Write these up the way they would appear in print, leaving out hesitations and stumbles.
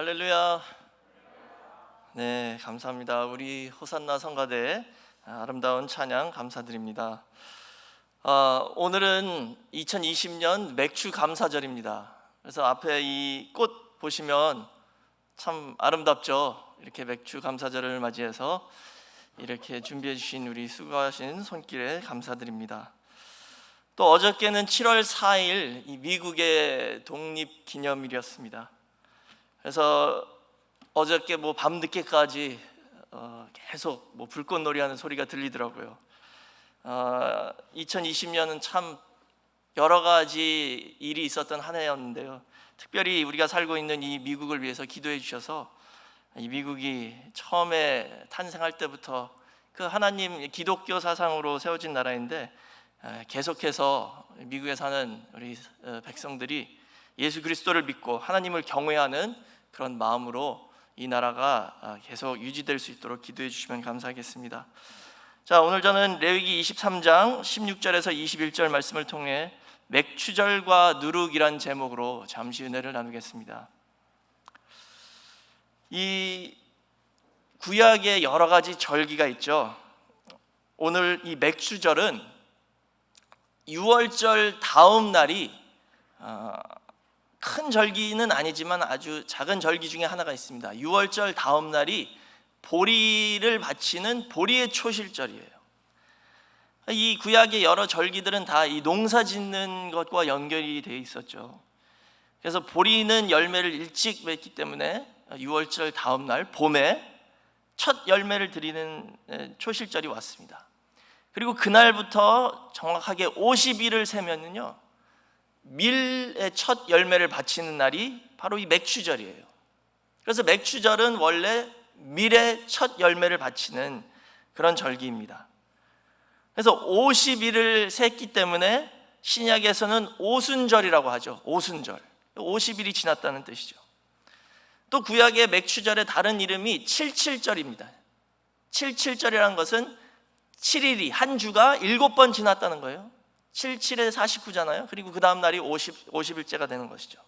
할렐루야. 네, 감사합니다. 우리 호산나 성가대 아름다운 찬양 감사드립니다. 오늘은 2020년 맥주 감사절입니다. 그래서 앞에 이 꽃 보시면 참 아름답죠. 이렇게 맥주 감사절을 맞이해서 이렇게 준비해 주신 우리 수고하신 손길에 감사드립니다. 또 어저께는 7월 4일 이 미국의 독립기념일이었습니다. 그래서 어저께 밤늦게까지 계속 불꽃놀이하는 소리가 들리더라고요. 2020년은 참 여러 가지 일이 있었던 한 해였는데요. 특별히 우리가 살고 있는 이 미국을 위해서 기도해 주셔서 이 미국이 처음에 탄생할 때부터 그 하나님 기독교 사상으로 세워진 나라인데 계속해서 미국에 사는 우리 백성들이 예수 그리스도를 믿고 하나님을 경외하는 그런 마음으로 이 나라가 계속 유지될 수 있도록 기도해 주시면 감사하겠습니다. 자, 오늘 저는 레위기 23장 16절에서 21절 말씀을 통해 맥추절과 누룩이란 제목으로 잠시 은혜를 나누겠습니다. 이 구약에 여러 가지 절기가 있죠. 오늘 이 맥추절은 유월절 다음 날이 큰 절기는 아니지만 아주 작은 절기 중에 하나가 있습니다. 유월절 다음 날이 보리를 바치는 보리의 초실절이에요. 이 구약의 여러 절기들은 다 이 농사 짓는 것과 연결이 되어 있었죠. 그래서 보리는 열매를 일찍 맺기 때문에 유월절 다음 날 봄에 첫 열매를 드리는 초실절이 왔습니다. 그리고 그날부터 정확하게 50일을 세면요, 밀의 첫 열매를 바치는 날이 바로 이 맥추절이에요. 그래서 맥추절은 원래 밀의 첫 열매를 바치는 그런 절기입니다. 그래서 50일을 셌기 때문에 신약에서는 오순절이라고 하죠. 오순절, 50일이 지났다는 뜻이죠. 또 구약의 맥추절의 다른 이름이 칠칠절입니다. 칠칠절이라는 것은 7일이 한 주가 7번 지났다는 거예요. 77에 49잖아요. 그리고 그 다음 날이 50일째가 되는 것이죠.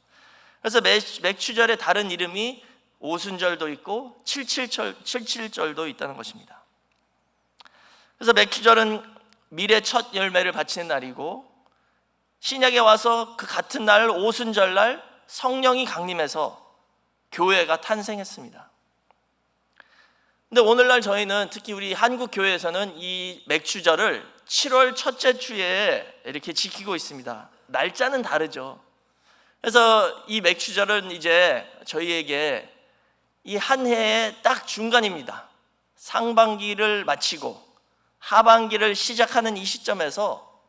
그래서 맥추절의 다른 이름이 오순절도 있고 칠칠절도 있다는 것입니다. 그래서 맥추절은 밀의 첫 열매를 바치는 날이고, 신약에 와서 그 같은 날 오순절날 성령이 강림해서 교회가 탄생했습니다. 근데 오늘날 저희는 특히 우리 한국 교회에서는 이 맥추절을 7월 첫째 주에 이렇게 지키고 있습니다. 날짜는 다르죠. 그래서 이 맥추절은 이제 저희에게 이 한 해의 딱 중간입니다. 상반기를 마치고 하반기를 시작하는 이 시점에서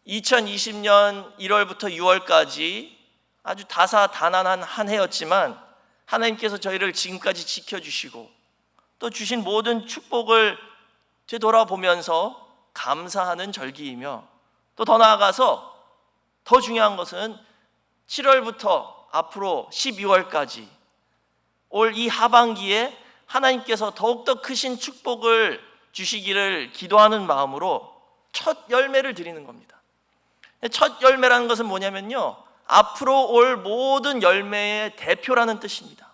2020년 1월부터 6월까지 아주 다사다난한 한 해였지만 하나님께서 저희를 지금까지 지켜주시고 또 주신 모든 축복을 되돌아보면서 감사하는 절기이며, 또 더 나아가서 더 중요한 것은 7월부터 앞으로 12월까지 올 이 하반기에 하나님께서 더욱더 크신 축복을 주시기를 기도하는 마음으로 첫 열매를 드리는 겁니다. 첫 열매라는 것은 뭐냐면요, 앞으로 올 모든 열매의 대표라는 뜻입니다.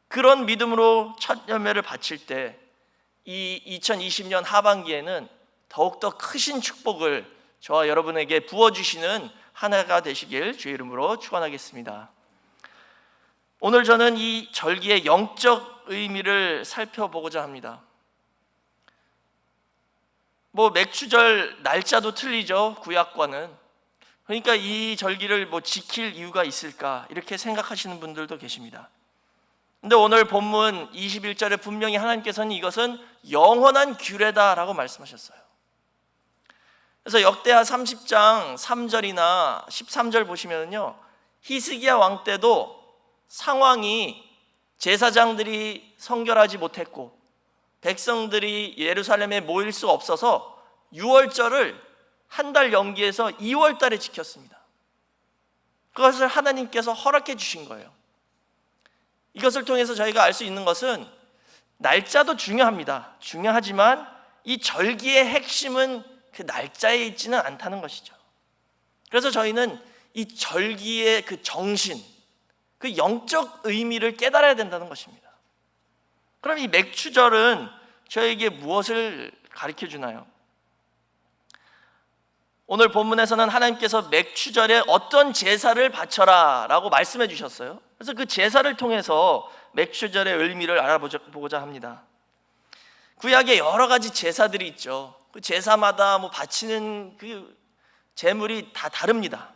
그런 믿음으로 첫 열매를 바칠 때 이 2020년 하반기에는 더욱더 크신 축복을 저와 여러분에게 부어주시는 한 해가 되시길 주의 이름으로 축원하겠습니다. 오늘 저는 이 절기의 영적 의미를 살펴보고자 합니다. 맥추절 날짜도 틀리죠, 구약과는. 그러니까 이 절기를 지킬 이유가 있을까, 이렇게 생각하시는 분들도 계십니다. 근데 오늘 본문 21절에 분명히 하나님께서는 이것은 영원한 규례다라고 말씀하셨어요. 그래서 역대하 30장 3절이나 13절 보시면요, 히스기야 왕 때도 상황이 제사장들이 성결하지 못했고 백성들이 예루살렘에 모일 수 없어서 6월절을 한 달 연기해서 2월 달에 지켰습니다. 그것을 하나님께서 허락해 주신 거예요. 이것을 통해서 저희가 알 수 있는 것은 날짜도 중요합니다. 중요하지만 이 절기의 핵심은 그 날짜에 있지는 않다는 것이죠. 그래서 저희는 이 절기의 그 정신, 그 영적 의미를 깨달아야 된다는 것입니다. 그럼 이 맥추절은 저에게 무엇을 가르쳐 주나요? 오늘 본문에서는 하나님께서 맥추절에 어떤 제사를 바쳐라 라고 말씀해 주셨어요. 그래서 그 제사를 통해서 맥추절의 의미를 알아보고자 합니다. 구약에 여러 가지 제사들이 있죠. 그 제사마다 바치는 그 제물이 다 다릅니다.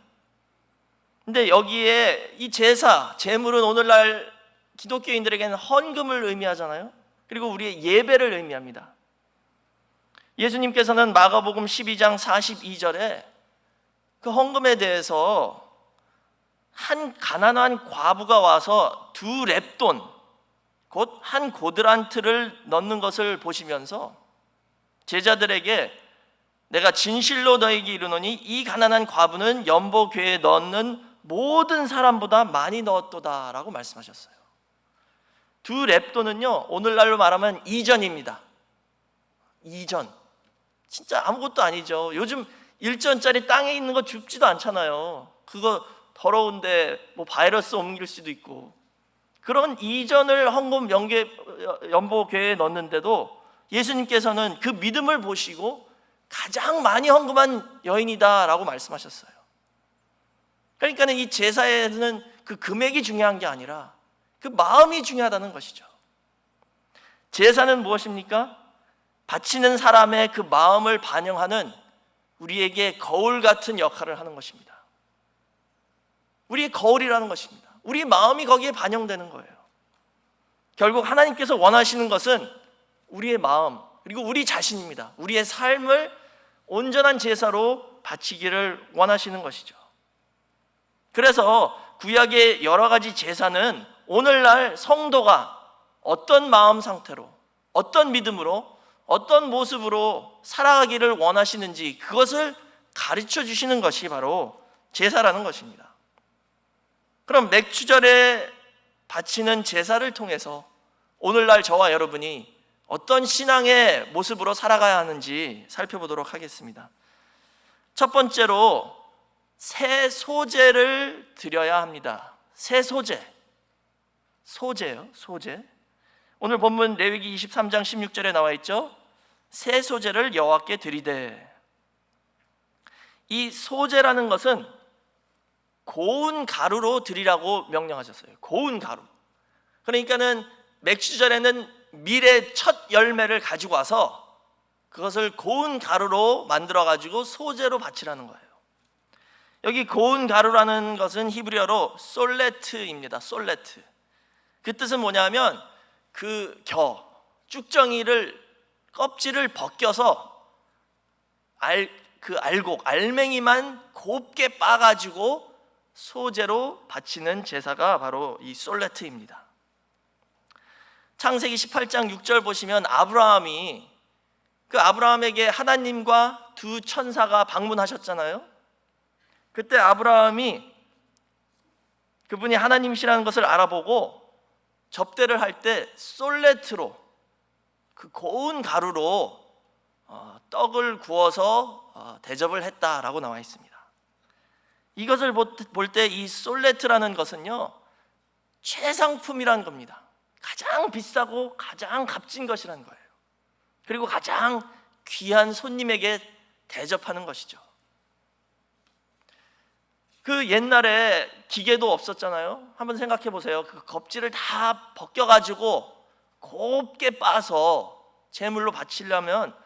근데 여기에 이 제사, 제물은 오늘날 기독교인들에게는 헌금을 의미하잖아요. 그리고 우리의 예배를 의미합니다. 예수님께서는 마가복음 12장 42절에 그 헌금에 대해서 한 가난한 과부가 와서 2렙돈, 곧 한 고드란트를 넣는 것을 보시면서 제자들에게 내가 진실로 너에게 이르노니 이 가난한 과부는 연보궤에 넣는 모든 사람보다 많이 넣었도다 라고 말씀하셨어요. 2렙돈은요 오늘날로 말하면 이전입니다. 이전. 진짜 아무것도 아니죠. 요즘 1전짜리 땅에 있는 거 줍지도 않잖아요. 그거 더러운데 바이러스 옮길 수도 있고. 그런 이전을 헌금 연보궤에 넣는데도 예수님께서는 그 믿음을 보시고 가장 많이 헌금한 여인이다 라고 말씀하셨어요. 그러니까 이 제사에는 그 금액이 중요한 게 아니라 그 마음이 중요하다는 것이죠. 제사는 무엇입니까? 바치는 사람의 그 마음을 반영하는 우리에게 거울 같은 역할을 하는 것입니다. 우리의 거울이라는 것입니다. 우리 마음이 거기에 반영되는 거예요. 결국 하나님께서 원하시는 것은 우리의 마음 그리고 우리 자신입니다. 우리의 삶을 온전한 제사로 바치기를 원하시는 것이죠. 그래서 구약의 여러 가지 제사는 오늘날 성도가 어떤 마음 상태로, 어떤 믿음으로, 어떤 모습으로 살아가기를 원하시는지 그것을 가르쳐 주시는 것이 바로 제사라는 것입니다. 그럼 맥추절에 바치는 제사를 통해서 오늘날 저와 여러분이 어떤 신앙의 모습으로 살아가야 하는지 살펴보도록 하겠습니다. 첫 번째로 새 소재를 드려야 합니다. 새 소재. 소재요, 소재. 오늘 본문 레위기 23장 16절에 나와 있죠. 새 소재를 여호와께 드리되. 이 소재라는 것은 고운 가루로 드리라고 명령하셨어요. 고운 가루. 그러니까는 맥추절에는 밀의 첫 열매를 가지고 와서 그것을 고운 가루로 만들어 가지고 소재로 바치라는 거예요. 여기 고운 가루라는 것은 히브리어로 솔레트입니다. 솔레트. 그 뜻은 뭐냐면 그 쭉정이를 껍질을 벗겨서 알맹이만 곱게 빻아가지고 소재로 바치는 제사가 바로 이 솔레트입니다. 창세기 18장 6절 보시면 아브라함에게 하나님과 두 천사가 방문하셨잖아요. 그때 아브라함이 그분이 하나님이시라는 것을 알아보고 접대를 할 때 솔레트로 그 고운 가루로 떡을 구워서 대접을 했다라고 나와 있습니다. 이것을 볼 때 이 솔레트라는 것은요 최상품이라는 겁니다. 가장 비싸고 가장 값진 것이라는 거예요. 그리고 가장 귀한 손님에게 대접하는 것이죠. 그 옛날에 기계도 없었잖아요. 한번 생각해 보세요. 그 껍질을 다 벗겨가지고 곱게 빻아서 제물로 바치려면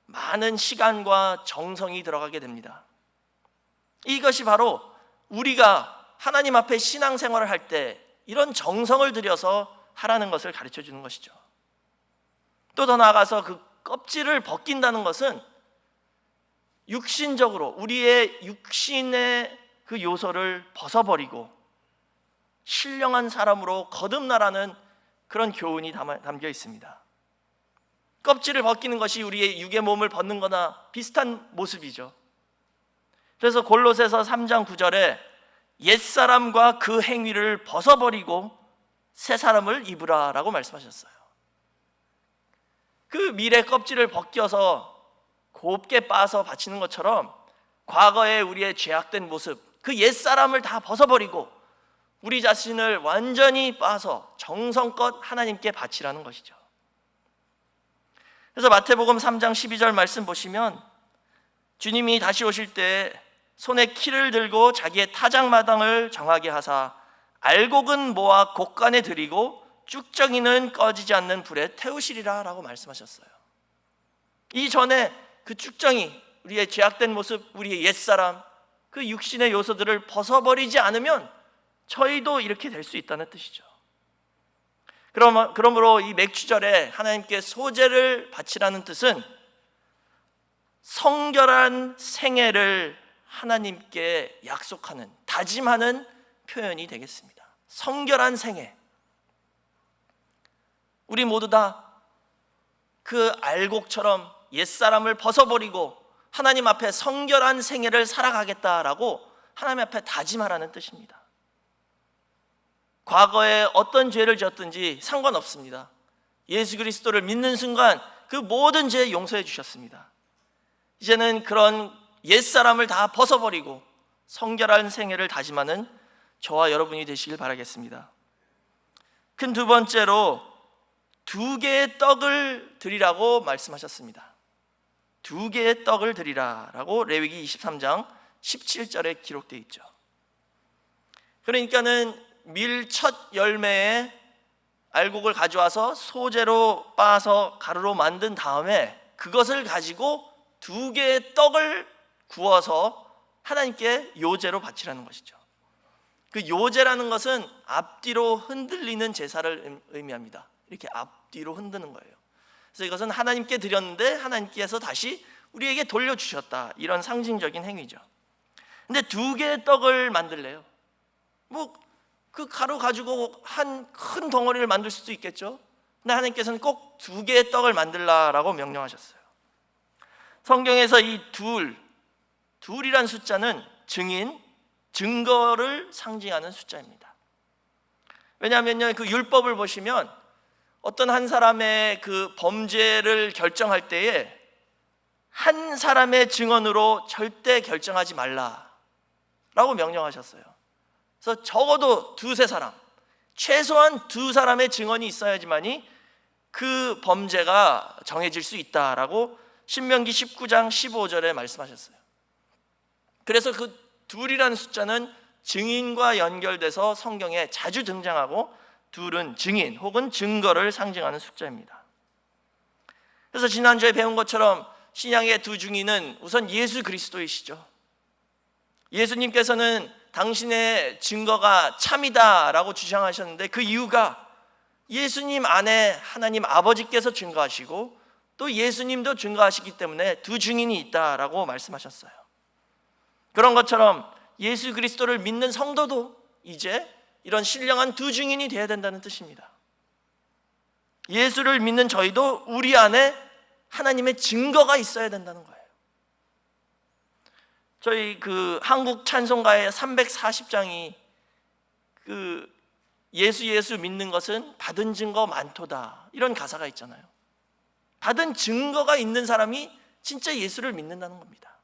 많은 시간과 정성이 들어가게 됩니다. 이것이 바로 우리가 하나님 앞에 신앙생활을 할 때 이런 정성을 들여서 하라는 것을 가르쳐 주는 것이죠. 또 더 나아가서 그 껍질을 벗긴다는 것은 육신적으로 우리의 육신의 그 요소를 벗어버리고 신령한 사람으로 거듭나라는 그런 교훈이 담겨 있습니다. 껍질을 벗기는 것이 우리의 육의 몸을 벗는 거나 비슷한 모습이죠. 그래서 골로새서 3장 9절에 옛사람과 그 행위를 벗어버리고 새 사람을 입으라 라고 말씀하셨어요. 그 밀의 껍질을 벗겨서 곱게 빻아서 바치는 것처럼 과거에 우리의 죄악된 모습, 그 옛사람을 다 벗어버리고 우리 자신을 완전히 빠서 정성껏 하나님께 바치라는 것이죠. 그래서 마태복음 3장 12절 말씀 보시면 주님이 다시 오실 때 손에 키를 들고 자기의 타작마당을 정하게 하사 알곡은 모아 곡간에 들이고 쭉정이는 꺼지지 않는 불에 태우시리라 라고 말씀하셨어요. 이전에 그 쭉정이, 우리의 죄악된 모습, 우리의 옛사람, 그 육신의 요소들을 벗어버리지 않으면 저희도 이렇게 될 수 있다는 뜻이죠. 그러므로 이 맥주절에 하나님께 소제를 바치라는 뜻은 성결한 생애를 하나님께 약속하는, 다짐하는 표현이 되겠습니다. 성결한 생애. 우리 모두 다 그 알곡처럼 옛사람을 벗어버리고 하나님 앞에 성결한 생애를 살아가겠다라고 하나님 앞에 다짐하라는 뜻입니다. 과거에 어떤 죄를 지었든지 상관없습니다. 예수 그리스도를 믿는 순간 그 모든 죄 용서해 주셨습니다. 이제는 그런 옛사람을 다 벗어버리고 성결한 생애를 다짐하는 저와 여러분이 되시길 바라겠습니다. 큰 두 번째로 2개의 떡을 드리라고 말씀하셨습니다. 2개의 떡을 드리라라고 레위기 23장 17절에 기록되어 있죠. 그러니까는 밀 첫 열매에 알곡을 가져와서 소재로 빻아서 가루로 만든 다음에 그것을 가지고 2개의 떡을 구워서 하나님께 요제로 바치라는 것이죠. 그 요제라는 것은 앞뒤로 흔들리는 제사를 의미합니다. 이렇게 앞뒤로 흔드는 거예요. 그래서 이것은 하나님께 드렸는데 하나님께서 다시 우리에게 돌려주셨다, 이런 상징적인 행위죠. 근데 2개의 떡을 만들래요. 그 가루 가지고 한 큰 덩어리를 만들 수도 있겠죠. 근데 하나님께서는 꼭 2개의 떡을 만들라라고 명령하셨어요. 성경에서 이 둘이란 숫자는 증인, 증거를 상징하는 숫자입니다. 왜냐하면요, 그 율법을 보시면 어떤 한 사람의 그 범죄를 결정할 때에 한 사람의 증언으로 절대 결정하지 말라라고 명령하셨어요. 그래서 적어도 2-3사람, 최소한 2사람의 증언이 있어야지만이 그 범죄가 정해질 수 있다라고 신명기 19장 15절에 말씀하셨어요. 그래서 그 둘이라는 숫자는 증인과 연결돼서 성경에 자주 등장하고, 둘은 증인 혹은 증거를 상징하는 숫자입니다. 그래서 지난주에 배운 것처럼 신약의 2 증인은 우선 예수 그리스도이시죠. 예수님께서는 당신의 증거가 참이다라고 주장하셨는데 그 이유가 예수님 안에 하나님 아버지께서 증거하시고 또 예수님도 증거하시기 때문에 2 증인이 있다라고 말씀하셨어요. 그런 것처럼 예수 그리스도를 믿는 성도도 이제 이런 신령한 2 증인이 되어야 된다는 뜻입니다. 예수를 믿는 저희도 우리 안에 하나님의 증거가 있어야 된다는 거예요. 저희 그 한국 찬송가의 340장이 그 예수 믿는 것은 받은 증거 많도다, 이런 가사가 있잖아요. 받은 증거가 있는 사람이 진짜 예수를 믿는다는 겁니다.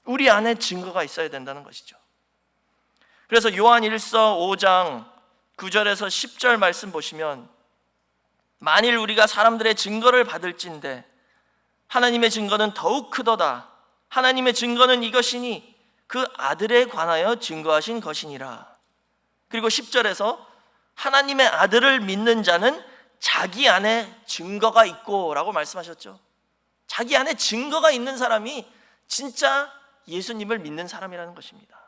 우리 안에 증거가 있어야 된다는 것이죠. 그래서 요한 1서 5장 9절에서 10절 말씀 보시면, 만일 우리가 사람들의 증거를 받을진대 하나님의 증거는 더욱 크도다. 하나님의 증거는 이것이니 그 아들에 관하여 증거하신 것이니라. 그리고 10절에서 하나님의 아들을 믿는 자는 자기 안에 증거가 있고 라고 말씀하셨죠. 자기 안에 증거가 있는 사람이 진짜 예수님을 믿는 사람이라는 것입니다.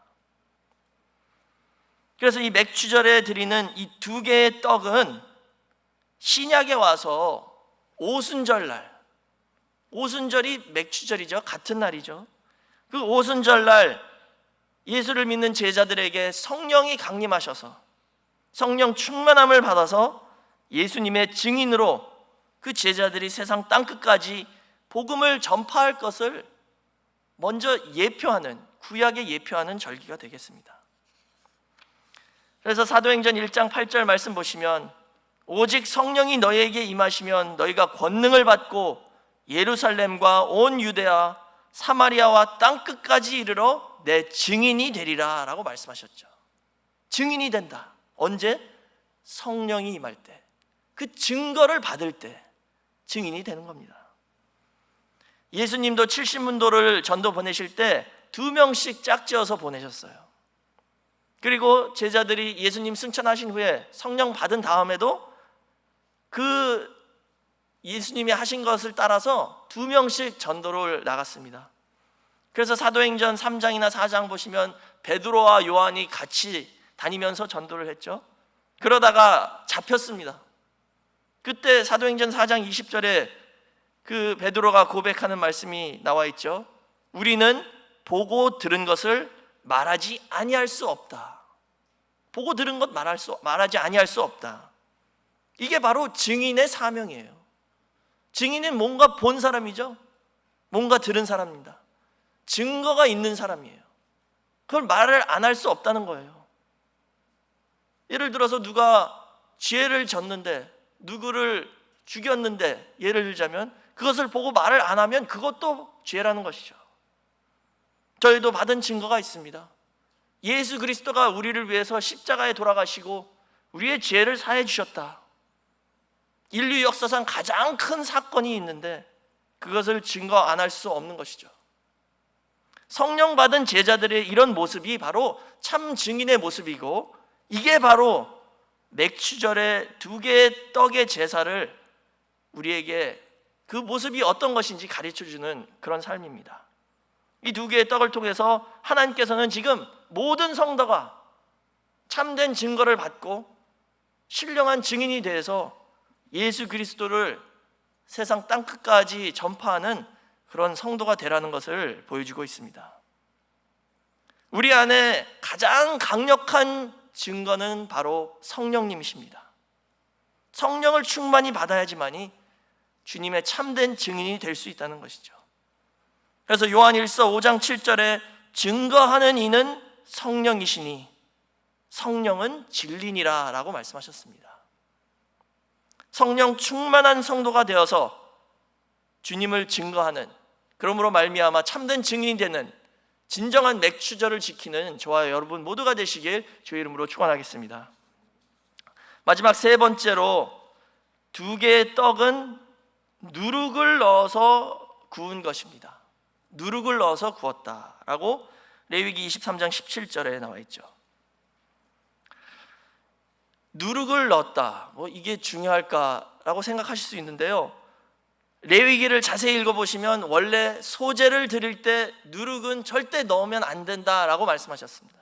그래서 이 맥주절에 드리는 이 2개의 떡은 신약에 와서 오순절날, 오순절이 맥주절이죠. 같은 날이죠. 그 오순절날 예수를 믿는 제자들에게 성령이 강림하셔서 성령 충만함을 받아서 예수님의 증인으로 그 제자들이 세상 땅끝까지 복음을 전파할 것을 먼저 예표하는, 구약에 예표하는 절기가 되겠습니다. 그래서 사도행전 1장 8절 말씀 보시면, 오직 성령이 너희에게 임하시면 너희가 권능을 받고 예루살렘과 온 유대아 사마리아와 땅끝까지 이르러 내 증인이 되리라 라고 말씀하셨죠. 증인이 된다. 언제? 성령이 임할 때, 그 증거를 받을 때 증인이 되는 겁니다. 예수님도 70문도를 전도 보내실 때 2명씩 짝지어서 보내셨어요. 그리고 제자들이 예수님 승천하신 후에 성령 받은 다음에도 그 예수님이 하신 것을 따라서 2명씩 전도를 나갔습니다. 그래서 사도행전 3장이나 4장 보시면 베드로와 요한이 같이 다니면서 전도를 했죠. 그러다가 잡혔습니다. 그때 사도행전 4장 20절에 그 베드로가 고백하는 말씀이 나와 있죠. 우리는 보고 들은 것을 말하지 아니할 수 없다. 보고 들은 것 말하지 아니할 수 없다. 이게 바로 증인의 사명이에요. 증인은 뭔가 본 사람이죠. 뭔가 들은 사람입니다. 증거가 있는 사람이에요. 그걸 말을 안 할 수 없다는 거예요. 예를 들어서 누가 죄를 졌는데, 누구를 죽였는데, 예를 들자면 그것을 보고 말을 안 하면 그것도 죄라는 것이죠. 저희도 받은 증거가 있습니다. 예수 그리스도가 우리를 위해서 십자가에 돌아가시고 우리의 죄를 사해 주셨다. 인류 역사상 가장 큰 사건이 있는데 그것을 증거 안 할 수 없는 것이죠. 성령 받은 제자들의 이런 모습이 바로 참 증인의 모습이고, 이게 바로 맥추절의 2개의 떡의 제사를 우리에게 그 모습이 어떤 것인지 가르쳐주는 그런 삶입니다. 이 2개의 떡을 통해서 하나님께서는 지금 모든 성도가 참된 증거를 받고 신령한 증인이 돼서 예수 그리스도를 세상 땅끝까지 전파하는 그런 성도가 되라는 것을 보여주고 있습니다. 우리 안에 가장 강력한 증거는 바로 성령님이십니다. 성령을 충만히 받아야지만이 주님의 참된 증인이 될 수 있다는 것이죠. 그래서 요한일서 5장 7절에 증거하는 이는 성령이시니 성령은 진리니라 라고 말씀하셨습니다. 성령 충만한 성도가 되어서 주님을 증거하는, 그러므로 말미암아 참된 증인이 되는 진정한 맥추절을 지키는 저와 여러분 모두가 되시길 주의 이름으로 축원하겠습니다. 마지막 3번째로 2개의 떡은 누룩을 넣어서 구운 것입니다. 누룩을 넣어서 구웠다라고 레위기 23장 17절에 나와 있죠. 누룩을 넣었다, 이게 중요할까라고 생각하실 수 있는데요, 레위기를 자세히 읽어보시면 원래 소제를 드릴 때 누룩은 절대 넣으면 안 된다라고 말씀하셨습니다.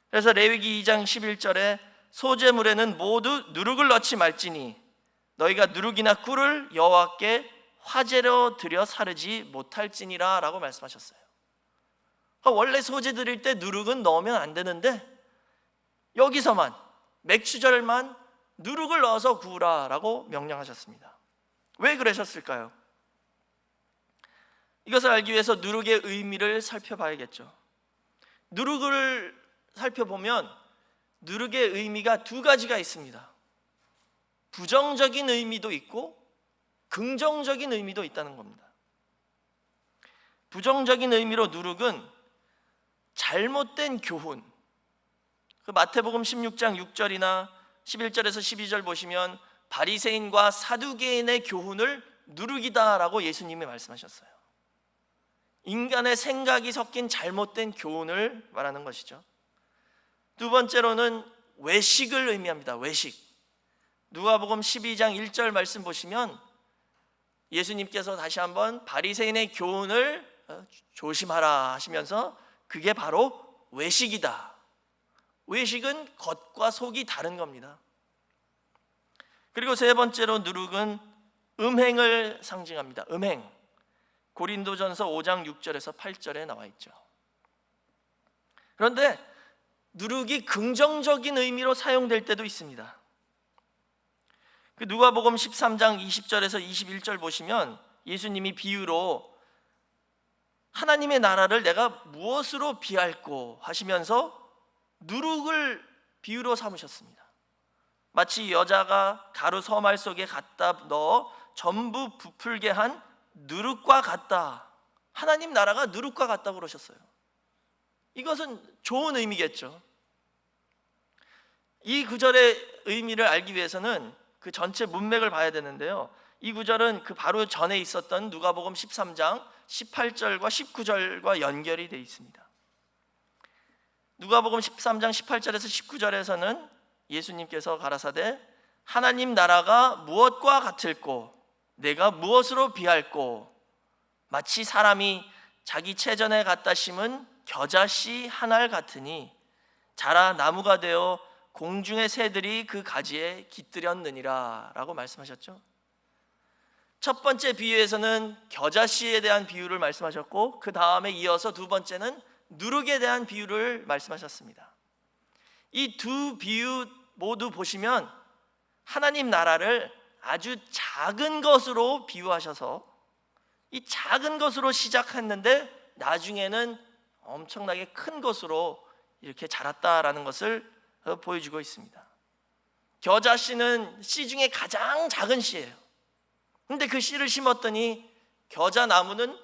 그래서 레위기 2장 11절에 소제물에는 모두 누룩을 넣지 말지니 너희가 누룩이나 꿀을 여호와께 화제로 드려 사르지 못할지니라 라고 말씀하셨어요. 원래 소제 드릴 때 누룩은 넣으면 안 되는데 여기서만, 맥추절만 누룩을 넣어서 구우라 라고 명령하셨습니다. 왜 그러셨을까요? 이것을 알기 위해서 누룩의 의미를 살펴봐야겠죠. 누룩을 살펴보면 누룩의 의미가 2가지가 있습니다. 부정적인 의미도 있고 긍정적인 의미도 있다는 겁니다. 부정적인 의미로 누룩은 잘못된 교훈, 마태복음 16장 6절이나 11절에서 12절 보시면 바리새인과 사두개인의 교훈을 누룩이다라고 예수님이 말씀하셨어요. 인간의 생각이 섞인 잘못된 교훈을 말하는 것이죠. 2번째로는 외식을 의미합니다. 외식. 누가복음 12장 1절 말씀 보시면 예수님께서 다시 한번 바리새인의 교훈을 조심하라 하시면서 그게 바로 외식이다. 외식은 겉과 속이 다른 겁니다. 그리고 3번째로 누룩은 음행을 상징합니다. 음행. 고린도전서 5장 6절에서 8절에 나와 있죠. 그런데 누룩이 긍정적인 의미로 사용될 때도 있습니다. 그 누가복음 13장 20절에서 21절 보시면 예수님이 비유로 하나님의 나라를 내가 무엇으로 비할꼬 하시면서 누룩을 비유로 삼으셨습니다. 마치 여자가 가루 서말 속에 갖다 넣어 전부 부풀게 한 누룩과 같다. 하나님 나라가 누룩과 같다고 그러셨어요. 이것은 좋은 의미겠죠. 이 구절의 의미를 알기 위해서는 그 전체 문맥을 봐야 되는데요. 이 구절은 그 바로 전에 있었던 누가복음 13장 18절과 19절과 연결이 되어 있습니다. 누가복음 13장 18절에서 19절에서는 예수님께서 가라사대 하나님 나라가 무엇과 같을꼬 내가 무엇으로 비할꼬 마치 사람이 자기 채전에 갖다 심은 겨자씨 한 알 같으니 자라 나무가 되어 공중의 새들이 그 가지에 깃들였느니라 라고 말씀하셨죠. 첫 번째 비유에서는 겨자씨에 대한 비유를 말씀하셨고 그 다음에 이어서 두 번째는 누룩에 대한 비유를 말씀하셨습니다. 이 두 비유 모두 보시면 하나님 나라를 아주 작은 것으로 비유하셔서 이 작은 것으로 시작했는데 나중에는 엄청나게 큰 것으로 이렇게 자랐다라는 것을 보여주고 있습니다. 겨자씨는 씨 중에 가장 작은 씨예요. 근데 그 씨를 심었더니 겨자 나무는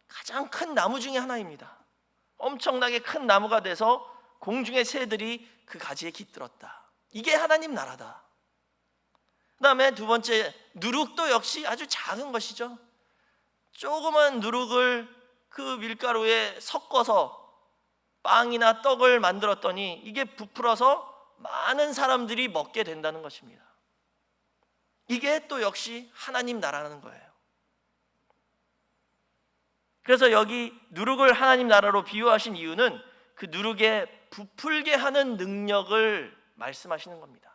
가장 큰 나무 중에 하나입니다. 엄청나게 큰 나무가 돼서 공중의 새들이 그 가지에 깃들었다. 이게 하나님 나라다. 그 다음에 두 번째 누룩도 역시 아주 작은 것이죠. 조그만 누룩을 그 밀가루에 섞어서 빵이나 떡을 만들었더니 이게 부풀어서 많은 사람들이 먹게 된다는 것입니다. 이게 또 역시 하나님 나라는 거예요. 그래서 여기 누룩을 하나님 나라로 비유하신 이유는 그 누룩에 부풀게 하는 능력을 말씀하시는 겁니다.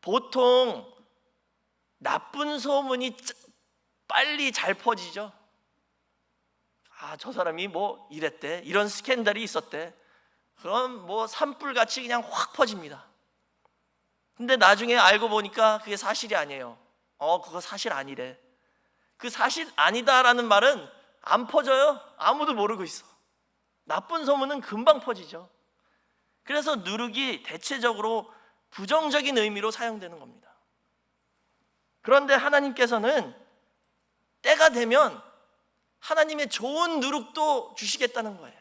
보통 나쁜 소문이 빨리 잘 퍼지죠. 저 사람이 뭐 이랬대, 이런 스캔들이 있었대. 그럼 뭐 산불같이 그냥 확 퍼집니다. 근데 나중에 알고 보니까 그게 사실이 아니에요. 그거 사실 아니래. 그 사실 아니다라는 말은 안 퍼져요. 아무도 모르고 있어. 나쁜 소문은 금방 퍼지죠. 그래서 누룩이 대체적으로 부정적인 의미로 사용되는 겁니다. 그런데 하나님께서는 때가 되면 하나님의 좋은 누룩도 주시겠다는 거예요.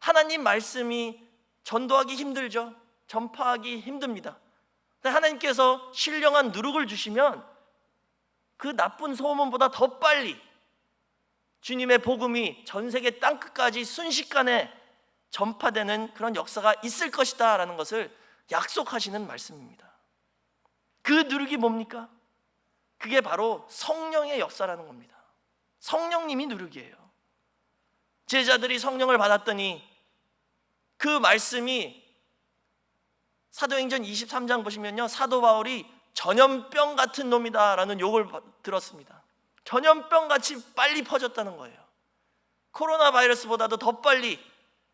하나님 말씀이 전도하기 힘들죠. 전파하기 힘듭니다. 근데 하나님께서 신령한 누룩을 주시면 그 나쁜 소문보다 더 빨리 주님의 복음이 전 세계 땅끝까지 순식간에 전파되는 그런 역사가 있을 것이다 라는 것을 약속하시는 말씀입니다. 그 누룩이 뭡니까? 그게 바로 성령의 역사라는 겁니다. 성령님이 누룩이에요. 제자들이 성령을 받았더니 그 말씀이 사도행전 23장 보시면요, 사도 바울이 전염병 같은 놈이다 라는 욕을 들었습니다. 전염병같이 빨리 퍼졌다는 거예요. 코로나 바이러스보다도 더 빨리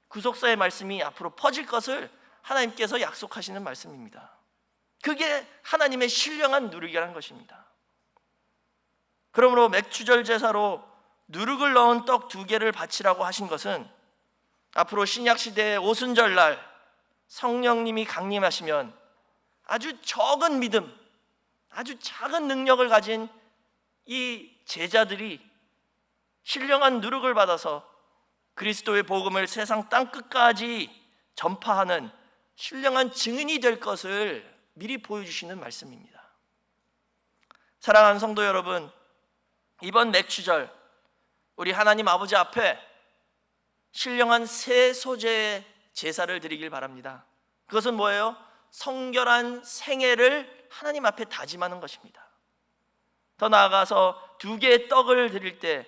구속사의 말씀이 앞으로 퍼질 것을 하나님께서 약속하시는 말씀입니다. 그게 하나님의 신령한 누룩이라는 것입니다. 그러므로 맥추절 제사로 누룩을 넣은 떡 2개를 바치라고 하신 것은 앞으로 신약시대의 오순절날 성령님이 강림하시면 아주 적은 믿음, 아주 작은 능력을 가진 이 제자들이 신령한 누룩을 받아서 그리스도의 복음을 세상 땅끝까지 전파하는 신령한 증인이 될 것을 미리 보여주시는 말씀입니다. 사랑하는 성도 여러분, 이번 맥추절 우리 하나님 아버지 앞에 신령한 새 소재의 제사를 드리길 바랍니다. 그것은 뭐예요? 성결한 생애를 하나님 앞에 다짐하는 것입니다. 더 나아가서 2개의 떡을 드릴 때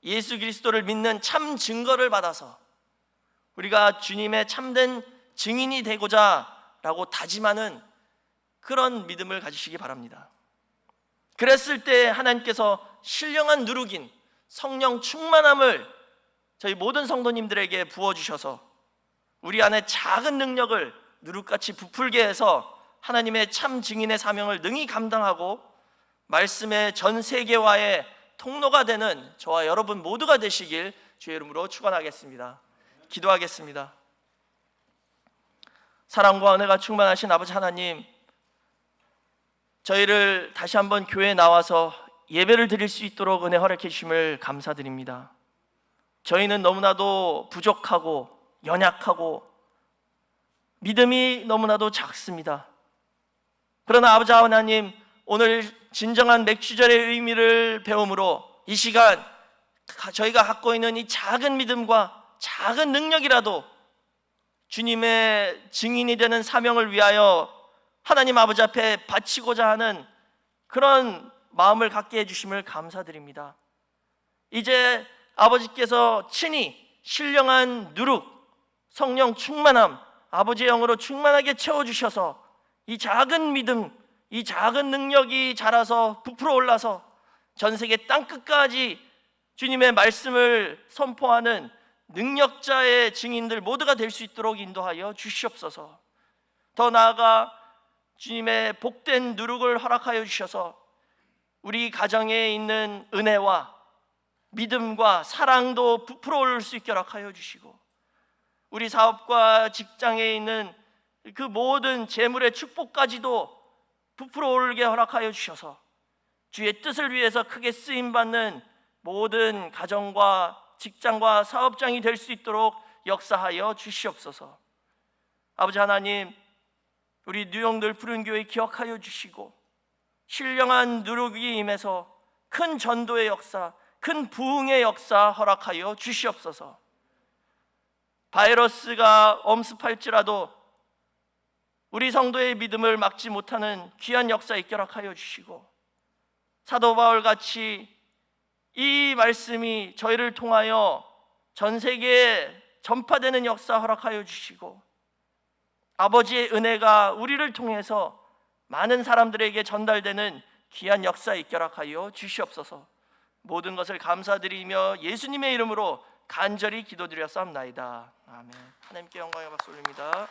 예수 그리스도를 믿는 참 증거를 받아서 우리가 주님의 참된 증인이 되고자 라고 다짐하는 그런 믿음을 가지시기 바랍니다. 그랬을 때 하나님께서 신령한 누룩인 성령 충만함을 저희 모든 성도님들에게 부어주셔서 우리 안에 작은 능력을 누룩같이 부풀게 해서 하나님의 참 증인의 사명을 능히 감당하고 말씀의 전 세계화의 통로가 되는 저와 여러분 모두가 되시길 주의 이름으로 축원하겠습니다. 기도하겠습니다. 사랑과 은혜가 충만하신 아버지 하나님, 저희를 다시 한번 교회에 나와서 예배를 드릴 수 있도록 은혜 허락해 주심을 감사드립니다. 저희는 너무나도 부족하고 연약하고 믿음이 너무나도 작습니다. 그러나 아버지 하나님, 오늘 진정한 맥주절의 의미를 배움으로 이 시간 저희가 갖고 있는 이 작은 믿음과 작은 능력이라도 주님의 증인이 되는 사명을 위하여 하나님 아버지 앞에 바치고자 하는 그런 마음을 갖게 해주심을 감사드립니다. 이제 아버지께서 친히 신령한 누룩, 성령 충만함, 아버지의 영으로 충만하게 채워주셔서 이 작은 믿음, 이 작은 능력이 자라서 부풀어 올라서 전 세계 땅끝까지 주님의 말씀을 선포하는 능력자의 증인들 모두가 될 수 있도록 인도하여 주시옵소서. 더 나아가 주님의 복된 누룩을 허락하여 주셔서 우리 가정에 있는 은혜와 믿음과 사랑도 부풀어 오를 수 있게 허락하여 주시고, 우리 사업과 직장에 있는 그 모든 재물의 축복까지도 부풀어 오르게 허락하여 주셔서 주의 뜻을 위해서 크게 쓰임받는 모든 가정과 직장과 사업장이 될 수 있도록 역사하여 주시옵소서. 아버지 하나님, 우리 뉴영들 푸른교회 기억하여 주시고 신령한 누룩이 임해서 큰 전도의 역사, 큰 부흥의 역사 허락하여 주시옵소서. 바이러스가 엄습할지라도 우리 성도의 믿음을 막지 못하는 귀한 역사 있게 허락하여 주시고, 사도 바울같이 이 말씀이 저희를 통하여 전 세계에 전파되는 역사 허락하여 주시고, 아버지의 은혜가 우리를 통해서 많은 사람들에게 전달되는 귀한 역사 있게 허락하여 주시옵소서. 모든 것을 감사드리며 예수님의 이름으로 간절히 기도드렸사옵나이다. 아멘. 하나님께 영광의 박수 올립니다.